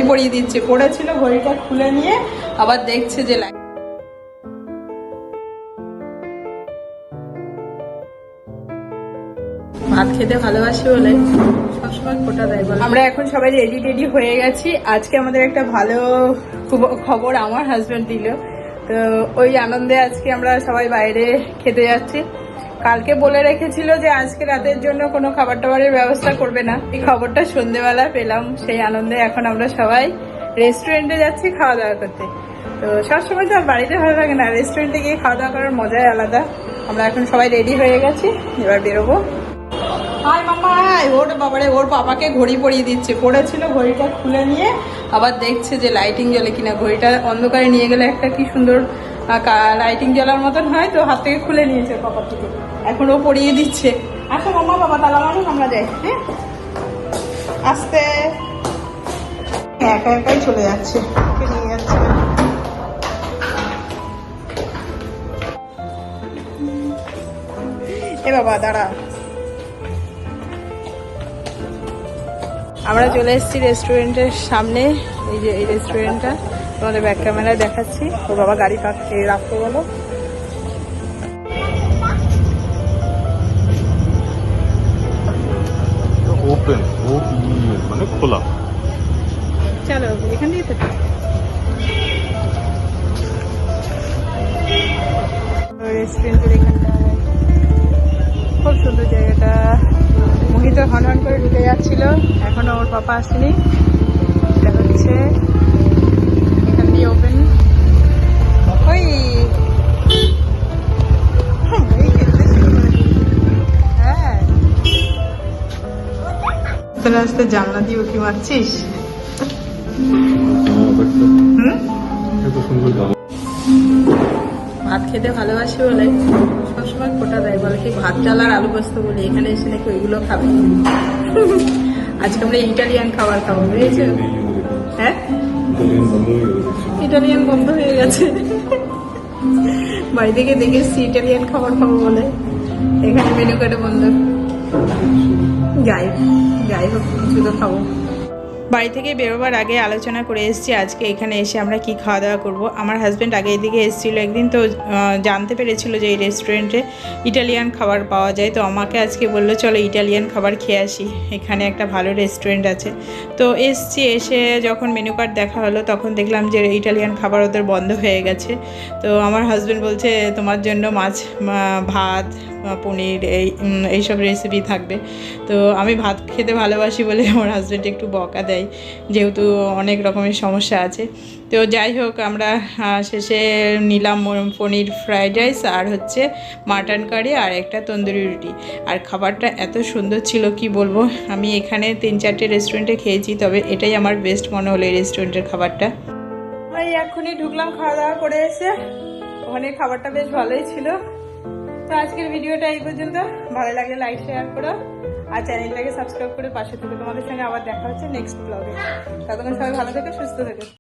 পরিয়ে দিচ্ছে। পড়েছিল, ঘড়িটা খুলে নিয়ে আবার দেখছে যে ভাত খেতে ভালোবাসি বলে সবসময় ফোটা দেয়। আমরা এখন সবাই রেডি হয়ে গেছি। আজকে আমাদের একটা ভালো খবর আমার হাজবেন্ড দিল, তো ওই আনন্দে আজকে আমরা সবাই বাইরে খেতে যাচ্ছি। কালকে বলে রেখেছিল যে আজকে রাতের জন্য কোনো খাবার টাবারের ব্যবস্থা করবে না। এই খবরটা সন্ধ্যেবেলা পেলাম, সেই আনন্দে এখন আমরা সবাই রেস্টুরেন্টে যাচ্ছি খাওয়া দাওয়া করতে। তো সবসময় তো বাড়িতে ভালো লাগে না, রেস্টুরেন্টে গিয়ে খাওয়া দাওয়া করার মজাই আলাদা। আমরা এখন সবাই রেডি হয়ে গেছি, এবার বেরোবো। হাই মামা, ওর বাবারে, ওর বাবাকে ঘড়ি পরিয়ে দিচ্ছে। পড়েছিল, ঘড়িটা খুলে নিয়ে আবার দেখছে যে লাইটিং জ্বলে কিনা। ঘড়িটা অন্ধকারে নিয়ে গেলে একটা কি সুন্দর লাইটিং জ্বলার মতন হয়, তো হাত থেকে খুলে নিয়েছে পাপা থেকে, এখন ও পরিয়ে দিচ্ছে। আসো মামা, বাবা তালা মানুষ, আমরা যাই। হ্যাঁ, আস্তে একা একাই চলে যাচ্ছে, নিয়ে যাচ্ছে। এ বাবা দাঁড়া। আমরা চলে এসেছি রেস্টুরেন্টের সামনে। এই যে এই রেস্টুরেন্টটা তোমাদের ব্যাক ক্যামেরায় দেখাচ্ছি। ওর বাবা গাড়ি রাখতে গেলো। ওপেন মানে খোলা। চলো এখান দিয়ে রেস্টুরেন্টের এখানটায় খুব সুন্দর জায়গাটা। মোহিত হনহন করে ঢুকে যাচ্ছিল, এখনো ওর পাপা আসেনি। এটা হচ্ছে এখান দিয়ে ওপেন। ওই হ্যাঁ, আস্তে আস্তে জানলা দিয়ে উঠি মারছিস। ভাত খেতে ভালোবাসি বলে সবসময় ফোটা দেয়, বলে কি ভাত ডাল আর আলু পোস্ত বলি। এখানে এসে নাকি ওইগুলো খাবে। আজকে আমরা ইটালিয়ান খাবার খাবো, বুঝেছো? হ্যাঁ, ইটালিয়ান বন্ধ হয়ে গেছে। বাড়ি থেকে দেখেছি ইটালিয়ান খাবার খাবো বলে, এখানে মেনু কার্ডে বন্ধ। যাই হোক, কিছু তো খাবো। বাড়ি থেকে বেরোবার আগে আলোচনা করে এসেছি আজকে এখানে এসে আমরা কি খাওয়া দাওয়া করব। আমার হাজব্যান্ড আগে এদিকে এসেছিলো একদিন, তো জানতে পেরেছিল যে এই রেস্টুরেন্টে ইটালিয়ান খাবার পাওয়া যায়। তো আমাকে আজকে বললো চলো ইটালিয়ান খাবার খেয়ে আসি, এখানে একটা ভালো রেস্টুরেন্ট আছে। তো এসছি, এসে যখন মেনু কার্ড দেখা হলো তখন দেখলাম যে ইটালিয়ান খাবার ওদের বন্ধ হয়ে গেছে। তো আমার হাজব্যান্ড বলছে তোমার জন্য মাছ, ভাত, পনির এইসব রেসিপি থাকবে। তো আমি ভাত খেতে ভালোবাসি বলে আমার হাজব্যান্ড একটু বকা দেয়, যেহেতু অনেক রকমের সমস্যা আছে। তো যাই হোক, আমরা শেষে নিলাম পনির ফ্রাইড রাইস আর হচ্ছে মাটন কারি আর একটা তন্দুরি রুটি। আর খাবারটা এত সুন্দর ছিল কি বলবো। আমি এখানে 3-4টে রেস্টুরেন্টে খেয়েছি, তবে এটাই আমার বেস্ট মনে হলো এই রেস্টুরেন্টের খাবারটা। আমি এখনই ঢুকলাম খাওয়া দাওয়া করে এসে, ওখানে খাবারটা বেশ ভালোই ছিল। তো আজকের ভিডিওটা এই পর্যন্ত। ভালো লাগলে লাইক শেয়ার করো আর চ্যানেলটাকে সাবস্ক্রাইব করে পাশে থেকে। তোমাদের সঙ্গে আবার দেখা হচ্ছে নেক্সট ব্লগে। ততক্ষণ সবাই ভালো থেকো, সুস্থ থেকো।